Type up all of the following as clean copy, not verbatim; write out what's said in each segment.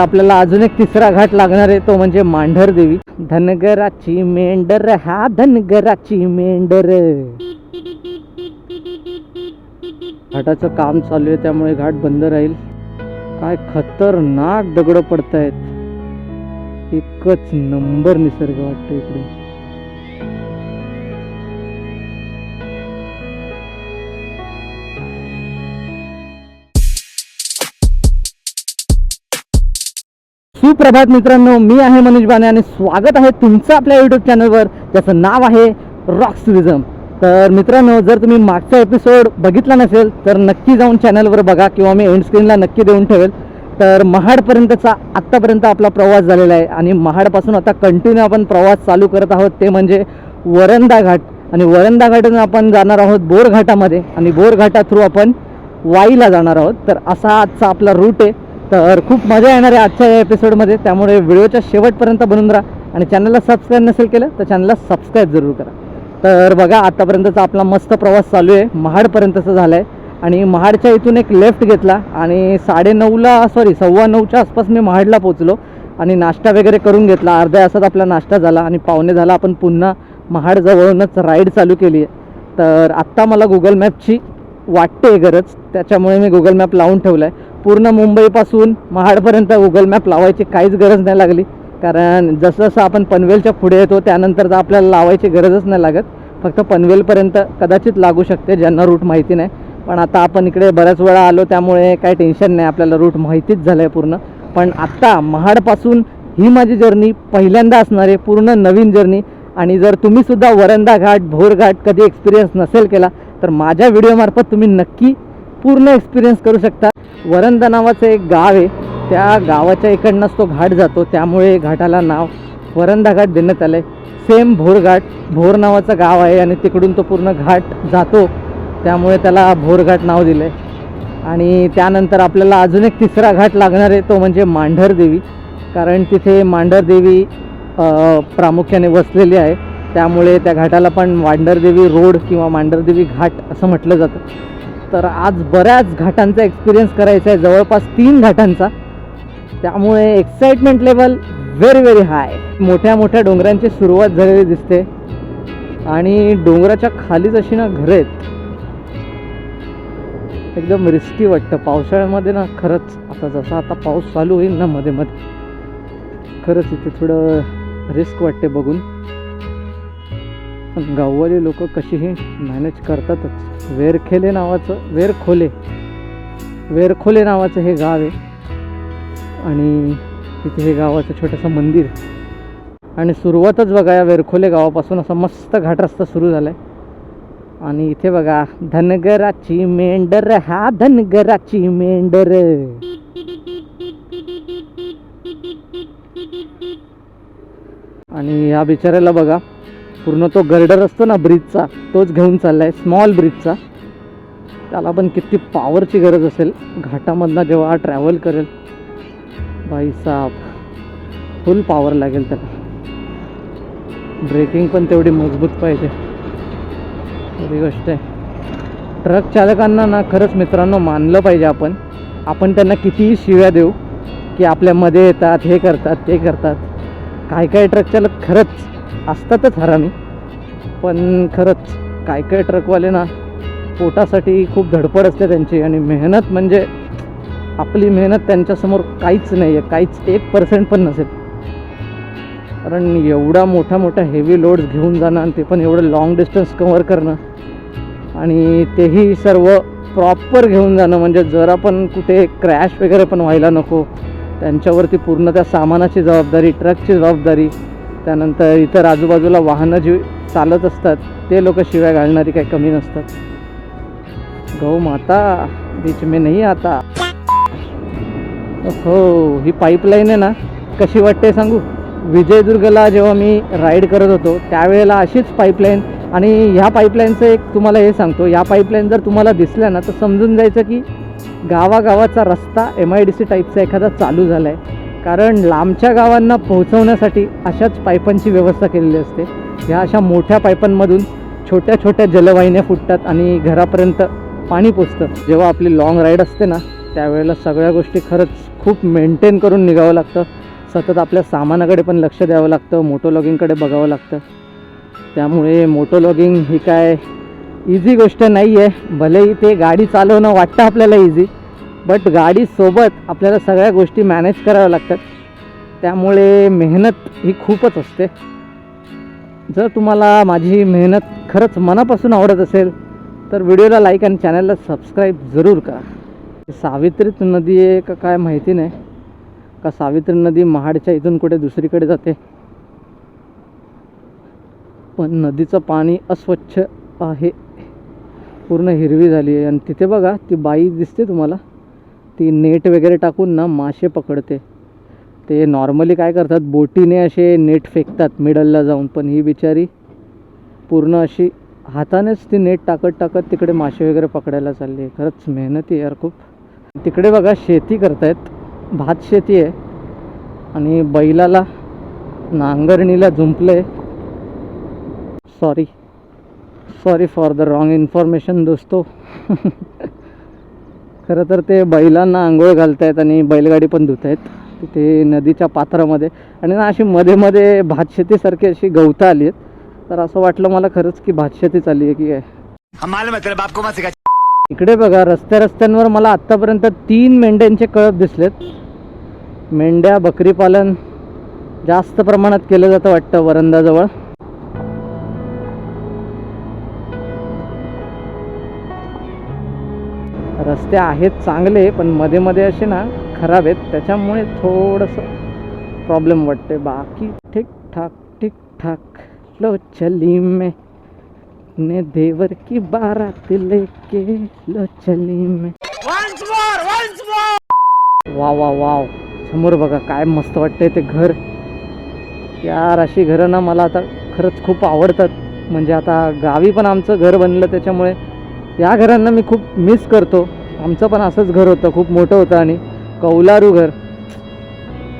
आपल्याला अजून एक तिसरा घाट लागणार आहे, तो म्हणजे मांढर देवी. धनगराची मेंढर हा धनगराची मेंढर. घाटाचं काम चालू आहे त्यामुळे घाट बंद राहील. काय खतरनाक दगड पडतायत. एकच नंबर निसर्ग वाटतो इकडे. सुप्रभात मित्रांनो, मी आहे मनीष बाने आणि स्वागत आहे तुमचं आपल्या यूट्यूब चॅनलवर ज्याचं नाव आहे रॉक्स टुरिझम. तर मित्रांनो, जर तुम्ही मागचा एपिसोड बघितला नसेल तर नक्की जाऊन चॅनलवर बघा किंवा मी एंड स्क्रीनला नक्की देऊन ठेवेल. तर महाडपर्यंतचा आत्तापर्यंत आपला प्रवास झालेला आहे आणि महाडपासून आता कंटिन्यू आपण प्रवास चालू करत आहोत, ते म्हणजे वरंधा घाट. आणि वरंधा घाटातून आपण जाणार आहोत बोर घाटामध्ये आणि बोर घाटा थ्रू आपण वाईला जाणार आहोत. तर असा आजचा आपला रूट आहे. तर खूप मजा येणार आहे आजच्या या एपिसोडमध्ये, त्यामुळे व्हिडिओच्या शेवटपर्यंत बनून राहा आणि चॅनलला सबस्क्राईब नसेल केलं तर चॅनलला सबस्क्राईब जरूर करा. तर बघा, आतापर्यंतचा आपला मस्त प्रवास चालू आहे. महाडपर्यंतचा झाला आहे आणि महाडच्या इथून एक लेफ्ट घेतला आणि 9:30च्या आसपास मी महाडला पोचलो आणि नाश्ता वगैरे करून घेतला. अर्ध्या तासात आपला नाश्ता झाला आणि 9:45 आपण पुन्हा महाडजवळूनच राईड चालू केली आहे. तर आत्ता मला गुगल मॅपची वाटते गरज, त्याच्यामुळे मी गुगल मॅप लावून ठेवला आहे. पूर्ण मुंबईपासून महाडपर्यंत गुगल मॅप लावायची काहीच गरज नाही लागली, कारण जसं जसं आपण पनवेलच्या पुढे येतो त्यानंतर तर आपल्याला लावायची गरजच नाही लागत. फक्त पनवेलपर्यंत कदाचित लागू शकते ज्यांना रूट माहिती नाही. पण आता आपण इकडे बऱ्याच वेळा आलो त्यामुळे काही टेन्शन नाही, आपल्याला रूट माहितीच झालं आहे पूर्ण. पण आत्ता महाडपासून ही माझी जर्नी पहिल्यांदा असणार आहे, पूर्ण नवीन जर्नी. आणि जर तुम्हीसुद्धा वरंधा घाट भोर घाट कधी एक्सपिरियन्स नसेल केला तर माझ्या व्हिडिओमार्फत तुम्ही नक्की पूर्ण एक्सपिरियन्स करू शकता. वरंधा नावाचं एक गाव आहे, त्या गावाच्या इकडनंच तो घाट जातो, त्यामुळे घाटाला नाव वरंधा घाट देण्यात आलं आहे. सेम भोर घाट, भोर नावाचं गाव आहे आणि तिकडून तो पूर्ण घाट जातो, त्यामुळे त्याला भोर घाट नाव दिलं आहे. आणि त्यानंतर आपल्याला अजून एक तिसरा घाट लागणार आहे, तो म्हणजे मांढर देवी. कारण तिथे मांढर देवी प्रामुख्याने वसलेली आहे, त्यामुळे त्या घाटाला पण मांढरदेवी रोड किंवा मांढरदेवी घाट असं म्हटलं जातं. तर आज बऱ्याच घाटांचा एक्सपिरियन्स करायचा आहे, जवळपास 3 घाटांचा, त्यामुळे excitement level very very high. मोठ्या मोठ्या डोंगरांची सुरुवात झालेली दिसते आणि डोंगराच्या खालीच अशी ना घरं आहेत. एकदम रिस्की वाटतं पावसाळ्यामध्ये ना. खरंच आता जसा आता पाऊस चालू होईल ना मध्ये मध्ये, खरंच इथे थोडं रिस्क वाटते बघून. पण गाववाले लोक कशीही मॅनेज करतातच. वेरखोले नावाचं हे गाव आहे आणि तिथे हे गावाचं छोटंसं मंदिर. आणि सुरुवातच बघा या वेरखोले गावापासून असा मस्त घाट रस्ता सुरू झाला आहे. आणि इथे बघा, धनगराची मेंढर हा धनगराची मेंढर. आणि या बिचाऱ्याला बघा, पूर्ण तो गर्डर असतो ना ब्रिजचा, तोच घेऊन चालला आहे, स्मॉल ब्रिजचा. त्याला पण किती पॉवरची गरज असेल घाटामधनं जेव्हा ट्रॅव्हल करेल. भाई साहब, फुल पॉवर लागेल त्याला. ब्रेकिंग पण तेवढी मजबूत पाहिजे, खरी गोष्ट आहे. ट्रक चालकांना ना खरंच मित्रांनो मानलं पाहिजे आपण त्यांना कितीही शिव्या देऊ की आपल्यामध्ये येतात, हे करतात, ते करतात. काय ट्रक चालक खरंच असतातच हरामी, पण खरंच काय ट्रकवाले ना पोटासाठी खूप धडपड असते त्यांची. आणि मेहनत म्हणजे आपली मेहनत त्यांच्यासमोर काहीच नाही आहे, काहीच 1% पण नसेल. कारण एवढा मोठा हेवी लोड्स घेऊन जाणं आणि ते पण एवढं लॉंग डिस्टन्स कव्हर करणं आणि तेही सर्व प्रॉपर घेऊन जाणं, म्हणजे जरा पण कुठे क्रॅश वगैरे पण व्हायला नको. त्यांच्यावरती पूर्ण त्या सामानाची जबाबदारी, ट्रकची जबाबदारी. त्यानंतर इतर आजूबाजूला वाहनं जी चालत असतात ते लोक शिव्या घालणारी काही कमी नसतात. गौ माता बीच में नहीं आता. हो, ही पाईपलाईन आहे ना, कशी वाटते सांगू. विजयदुर्गला जेव्हा मी राईड करत होतो त्यावेळेला अशीच पाईपलाईन. आणि ह्या पाईपलाईनचं एक तुम्हाला हे सांगतो, या पाईपलाईन जर तुम्हाला दिसल्या ना तर समजून जायचं की गावागावाचा रस्ता MIDC टाईपचा एखादा चालू झाला आहे. कारण लांबच्या गावांना पोहोचवण्यासाठी अशाच पाईपांची व्यवस्था केलेली असते. ह्या अशा मोठ्या पाईपांमधून छोट्या छोट्या जलवाहिन्या फुटतात आणि घरापर्यंत पाणी पोचतं. जेव्हा आपली लॉंग राईड असते ना त्यावेळेला सगळ्या गोष्टी खरंच खूप मेंटेन करून निघावं लागतं. सतत आपल्या सामानाकडे पण लक्ष द्यावं लागतं, मोटोलॉगिंगकडे बघावं लागतं. त्यामुळे मोटोलॉगिंग ही काय इझी गोष्ट नाही आहे. भलेही ते गाडी चालवणं वाटतं आपल्याला इझी, बट गाडीसोबत आपल्याला सगळ्या गोष्टी मॅनेज कराव्या लागतात. त्यामुळे मेहनत ही खूपच असते. जर तुम्हाला माझी मेहनत खरंच मनापासून आवडत असेल तर व्हिडिओला लाईक आणि चॅनलला सबस्क्राईब जरूर करा. सावित्री नदी आहे का काय माहिती नाही, का सावित्री नदी महाडच्या इथून कुठे दुसरीकडे जाते, पण नदीचं पाणी अस्वच्छ आहे, पूर्ण हिरवी झाली आहे. आणि तिथे बघा ती बाई दिसते तुम्हाला, ती नेट वगैरे टाकून ना मासे पकडते. ते नॉर्मली काय करतात, बोटीने असे नेट फेकतात मिडलला जाऊन, पण ही बिचारी पूर्ण अशी हातानेच ती नेट टाकत तिकडे मासे वगैरे पकडायला चालली आहे. खरंच मेहनती आहे यार खूप. तिकडे बघा शेती करतायत, भात शेती आहे आणि बैलाला नांगरणीला जुंपलं आहे. Sorry for the wrong information दोस्तो. खरं तर ते बैलांना आंघोळ घालतायत आणि बैलगाडी पण धुत आहेत तिथे नदीच्या पात्रामध्ये. आणि ना अशी मध्ये मध्ये भातशेतीसारखी अशी गवतं आली आहेत. तर असं वाटलं मला खरंच की भातशेती चालली आहे की काय. इकडे बघा रस्त्यांवर मला आत्तापर्यंत 3 मेंढ्यांचे कळप दिसलेत. मेंढ्या बकरी पालन जास्त प्रमाणात केलं जातं वाटतं वरंदाजवळ. रस्ते आहेत चांगले, पण मध्ये मध्ये असे ना खराब आहेत, त्याच्यामुळे थोडंसं प्रॉब्लेम वाटते. बाकी ठीक ठाक लो चली मैं ने देवर की बारात लेके लो चली मैं. वाव समोर बघा काय मस्त वाटतंय ते घर. यार अशी घरं ना मला आता खरंच खूप आवडतात. म्हणजे आता गावी पण आमचं घर बनलं, त्याच्यामुळे या घरांना मी खूप मिस करतो. आमचं पण असंच घर होतं, खूप मोठं होतं आणि कौलारू घर,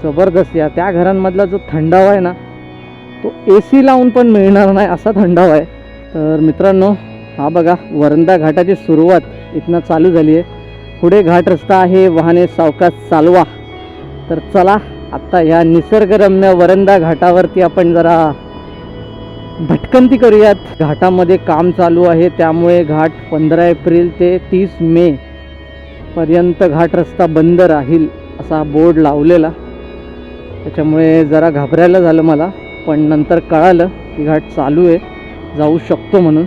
जबरदस्त. या त्या घरांमधला जो थंडावा आहे ना, तो AC लावून पण मिळणार नाही असा थंडावा आहे. तर मित्रांनो, हा बघा वरंदा घाटाची सुरुवात इथनं चालू झाली आहे. पुढे घाट रस्ता आहे, वाहने सावकाश चालवा. तर चला आत्ता ह्या निसर्गरम्य वरंदा घाटावरती आपण जरा भटकंती करूयात. घाटामध्ये काम चालू आहे, त्यामुळे घाट 15 एप्रिल ते 30 मे पर्यंत घाट रस्ता बंद राहील असा बोर्ड लावलेला. त्याच्यामुळे जरा घाबरायला झालं मला, पण नंतर कळालं की घाट चालू आहे, जाऊ शकतो म्हणून.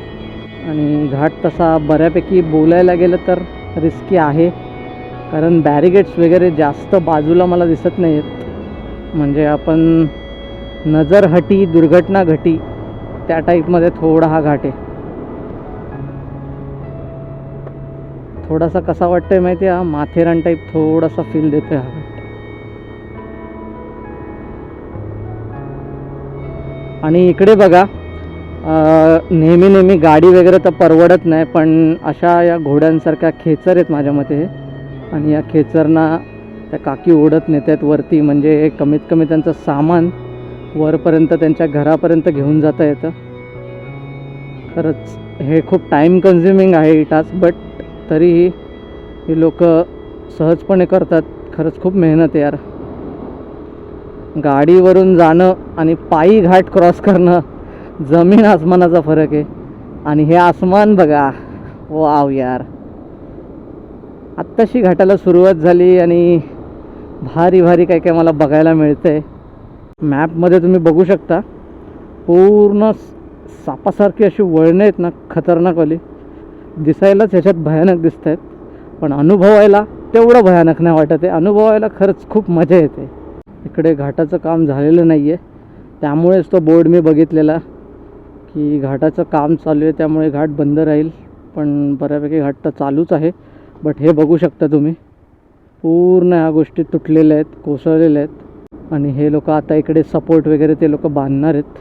आणि घाट तसा बऱ्यापैकी बोलायला गेलं तर रिस्की आहे, कारण बॅरिगेट्स वगैरे जास्त बाजूला मला दिसत नाही आहेत. म्हणजे आपण नजरहटी दुर्घटना घटी त्या टाईपमध्ये थोडा हा घाट आहे. थोडासा कसा वाटतंय माहिती आहे, हा माथेरान टाईप थोडासा फील देतोय हा घाट. आणि इकडे बघा नेहमी गाडी वगैरे तर परवडत नाही, पण अशा या घोड्यांसारख्या खेचर आहेत माझ्या मते. आणि या खेचरना त्या काकी ओढत नेतात वरती, म्हणजे कमीत कमी त्यांचं सामान वरपर्यंत त्यांच्या घरापर्यंत घेऊन जाता येतं. खरंच हे खूप टाईम कन्झ्युमिंग आहे ही टास्क, बट तरीही ही लोक सहजपणे करतात. खरंच खूप मेहनत आहे यार. गाडीवरून जाणं आणि पायी घाट क्रॉस करणं जमीन आसमानाचा फरक आहे. आणि हे आसमान बघा, वाव यार. आत्ताशी घाटाला सुरुवात झाली आणि भारी काय काय मला बघायला मिळतंय. मॅपमध्ये तुम्ही बघू शकता, पूर्ण सापासारखी अशी वळणे आहेत ना, खतरनाकवाली. दिसायलाच ह्याच्यात भयानक दिसत आहेत, पण अनुभवायला तेवढं भयानक नाही वाटत आहे. अनुभवायला खरंच खूप मजा येते. इकडे घाटाचं काम झालेलं नाही आहे, त्यामुळेच तो बोर्ड मी बघितलेला की घाटाचं काम चालू आहे, त्यामुळे घाट बंद राहील. पण बऱ्यापैकी घाट तर चालूच आहे. बट हे बघू शकता तुम्ही, पूर्ण ह्या गोष्टी तुटलेल्या आहेत, कोसळलेल्या आहेत. आणि हे लोक आता इकडे सपोर्ट वगैरे ते लोक बांधणार आहेत.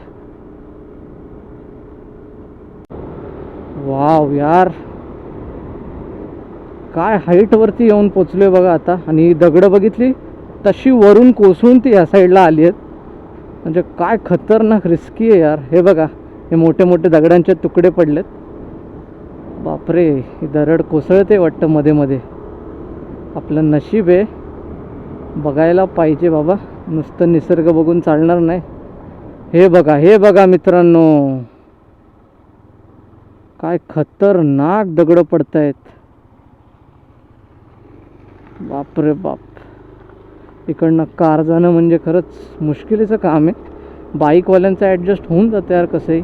वाव यार, काय हाईटवरती येऊन पोचलोय बघा आता. आणि दगडं बघितली तशी वरून कोसळून ती या साईडला आली आहेत. म्हणजे काय खतरनाक रिस्की आहे यार. हे बघा, हे मोठे मोठे दगडांचे तुकडे पडलेत. बापरे, ही दरड कोसळते वाटतं मध्ये मध्ये. आपलं नशीब आहे बघायला पाहिजे बाबा, नुसतं निसर्ग बघून चालणार नाही. हे बघा मित्रांनो, काय खतरनाक दगड पडतायत. बापरे बाप. इकडनं कार जाणं म्हणजे खरंच मुश्किलीचं काम आहे. बाईकवाल्यांचं ॲडजस्ट होऊन जातं यार कसंही.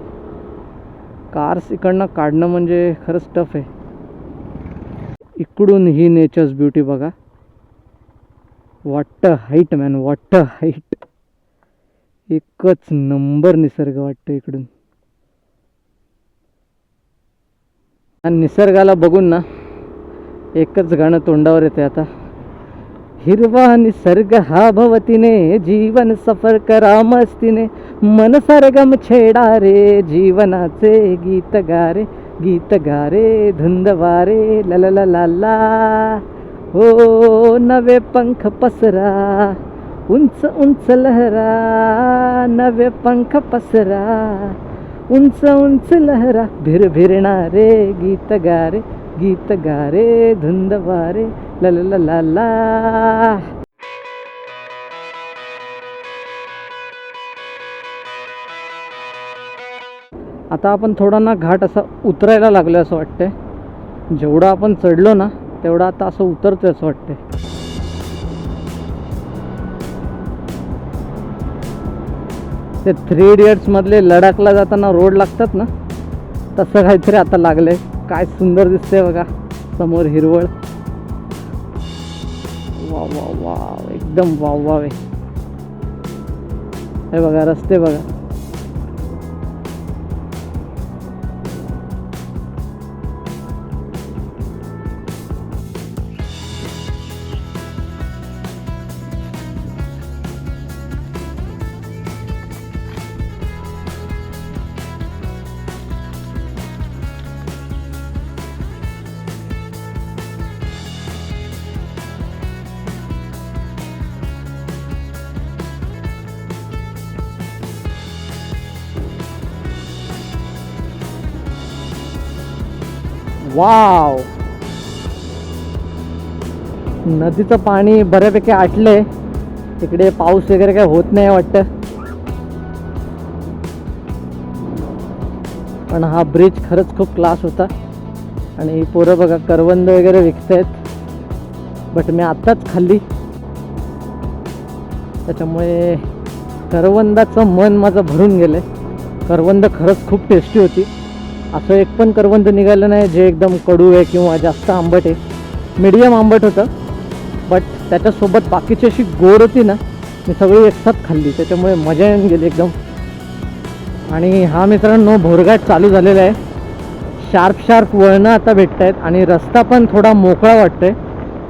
कार्स इकडनं काढणं म्हणजे खरंच टफ आहे. इकडून ही नेचर्स ब्युटी बघा. What a height man, what a height. एकच नंबर निसर्ग वाटतं इकडून. आणि निसर्गाला बघून ना एकच गाणं तोंडावर येते आता. हिरवा निसर्ग हा भवतीने, जीवन सफर करा मस्तीने, मन सरगम छेडा रे, जीवनाचे गीत गारे, गीत गारे, धुंद वारे, ला ला ला ला ला. हो नवे पंख पसरा, उंच उंच लहरा, नवे पंख पसरा, उंच उंच लहरा, भिरभिरणारे गीत गारे, गीत गारे, धुंद वारे, ला ला ला ला ला. आता आपण थोडा ना घाट असा उतरायला लागलो असं वाटतंय. जेवढं आपण चढलो ना तेवढं आता असं उतरतोय असं वाटतंय. ते 3 इडियट्स मधले लडाखला जाताना रोड लागतात ना, तसं काहीतरी आता लागलंय. काय सुंदर दिसतंय बघा समोर हिरवळ. वा वा वा, एकदम वाव वाव आहे. हे बघा रस्ते बघा. वाव. नदीचं पाणी बऱ्यापैकी आटलंय. इकडे पाऊस वगैरे काय होत नाही वाटतं. पण हा ब्रिज खरंच खूप क्लास होता. आणि पोरं बघा करवंद वगैरे विकतायत. बट मी आत्ताच खाल्ली, त्याच्यामुळे करवंदाचं मन माझं भरून गेलंय. करवंद खरंच खूप टेस्टी होती. असं एक पण करवंद निघालं नाही जे एकदम कडू आहे किंवा जास्त आंबट आहे. मीडियम आंबट होतं, बट त्याच्यासोबत बाकीची अशी गोड होती ना, मी सगळी एकसाथ खाल्ली. त्याच्यामुळे मजा येऊन गेली एकदम. आणि हा मित्रांनो भोरघाट चालू झालेला आहे. शार्प वळणं आता भेटत आहेत आणि रस्ता पण थोडा मोकळा वाटतोय.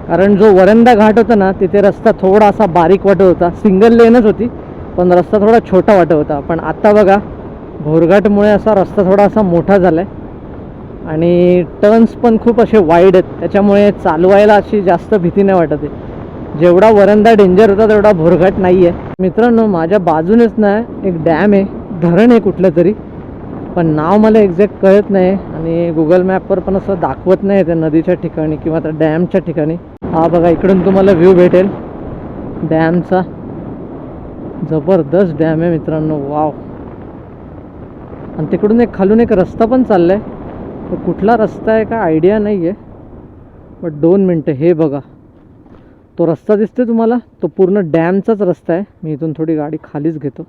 कारण जो वरंदा घाट होता ना तिथे रस्ता थोडा असा बारीक वाटत होता. सिंगल लेनच होती पण रस्ता थोडा छोटा वाटत होता. पण आता बघा भोरघाटमुळे असा रस्ता थोडा असा मोठा झाला आहे आणि टर्न्स पण खूप असे वाईड आहेत. त्याच्यामुळे चालवायला अशी जास्त भीती नाही वाटत आहे. जेवढा वरंदा डेंजर होता तेवढा भोरघाट नाही आहे. मित्रांनो माझ्या बाजूनेच ना एक डॅम आहे, धरण आहे कुठलं तरी, पण नाव मला एक्झॅक्ट कळत नाही. आणि गुगल मॅपवर पण असं दाखवत नाही त्या नदीच्या ठिकाणी किंवा त्या डॅमच्या ठिकाणी. हा बघा इकडून तुम्हाला व्ह्यू भेटेल डॅमचा. जबरदस्त डॅम आहे मित्रांनो, वाव. आणि तिकडून एक खालून एक रस्ता पण चाललाय. तो कुठला रस्ता आहे का आयडिया नाही आहे. बट 2 मिनटं, हे बघा तो रस्ता दिसतोय तुम्हाला, तो पूर्ण डॅमचाच रस्ता आहे. मी इथून थोडी गाडी खालीच घेतो,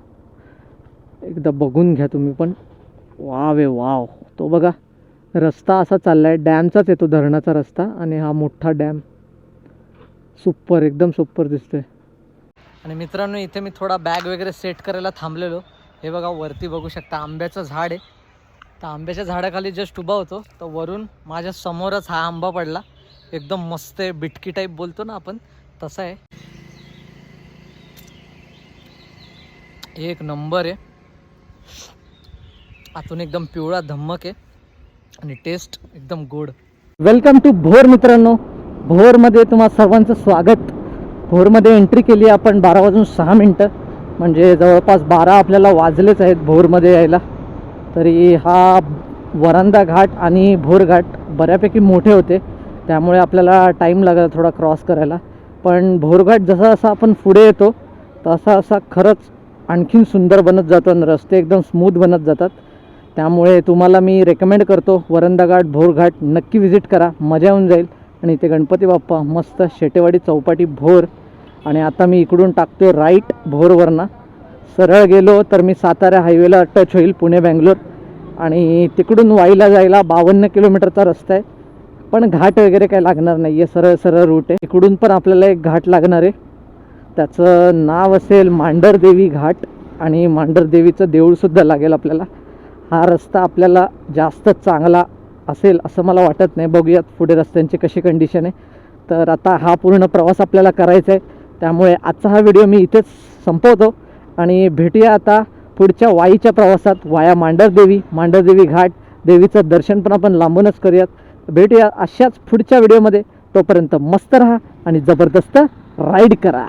एकदा बघून घ्या तुम्ही पण. वाव आहे वाव. तो बघा रस्ता असा चाललाय, डॅमचाच येतो धरणाचा रस्ता. आणि हा मोठा डॅम सुपर, एकदम सुपर दिसतोय. आणि मित्रांनो इथे मी थोडा बॅग वगैरे सेट करायला थांबलेलो. हे बघा वरती बघू शकता आंब्याचं झाड आहे. तर आंब्याच्या झाडाखाली जस्ट उभा होतो तर वरून माझ्या समोरच हा आंबा पडला. एकदम मस्त आहे, बिटकी टाईप बोलतो ना आपण, तसा आहे. एक नंबर आहे. आतून एकदम पिवळा धम्मक आहे आणि टेस्ट एकदम गोड. वेलकम टू भोर मित्रांनो. भोरमध्ये तुम्हा सर्वांचं स्वागत. भोरमध्ये एंट्री केली आपण 12:06, म्हणजे जवळपास 12 आपल्याला वाजलेच आहेत भोरमध्ये यायला. तरी हा वरंदा घाट आणि भोर घाट बऱ्यापैकी मोठे होते, त्यामुळे आपल्याला टाईम लागला थोडा क्रॉस करायला. पण भोरघाट जसा जसा आपण पुढे येतो तसा खरंच आणखीन सुंदर बनत जातो आणि रस्ते एकदम स्मूथ बनत जातात. त्यामुळे तुम्हाला मी रेकमेंड करतो वरंधा घाट भोरघाट नक्की व्हिजिट करा, मजा येऊन जाईल. आणि इथे गणपती बाप्पा मस्त शेटेवाडी चौपाटी भोर. आणि आता मी इकडून टाकतो राईट भोरवरनं. सरळ गेलो तर मी सातारा हायवेला टच होईल, पुणे बेंगलोर. आणि तिकडून वाईला जायला 52 किलोमीटरचा रस्ता आहे, पण घाट वगैरे काही लागणार नाही आहे, सरळ सरळ रूट आहे. इकडून पण आपल्याला एक घाट लागणार आहे, त्याचं नाव असेल मांढरदेवी घाट. आणि मांढरदेवीचं देऊळसुद्धा लागेल आपल्याला. हा रस्ता आपल्याला जास्त चांगला असेल असं मला वाटत नाही, बघूयात पुढे रस्त्यांची कशी कंडिशन आहे. तर आता हा पूर्ण प्रवास आपल्याला करायचा आहे, त्यामुळे आजचा हा व्हिडिओ मी इथेच संपवतो आणि भेटूया आता पुढच्या वाईच्या प्रवासात वाया मांढरदेवी घाट. देवीचं दर्शन पण आपण लांबूनच करूयात. भेटूया अशाच पुढच्या व्हिडिओमध्ये. तोपर्यंत मस्त राहा आणि जबरदस्त राईड करा.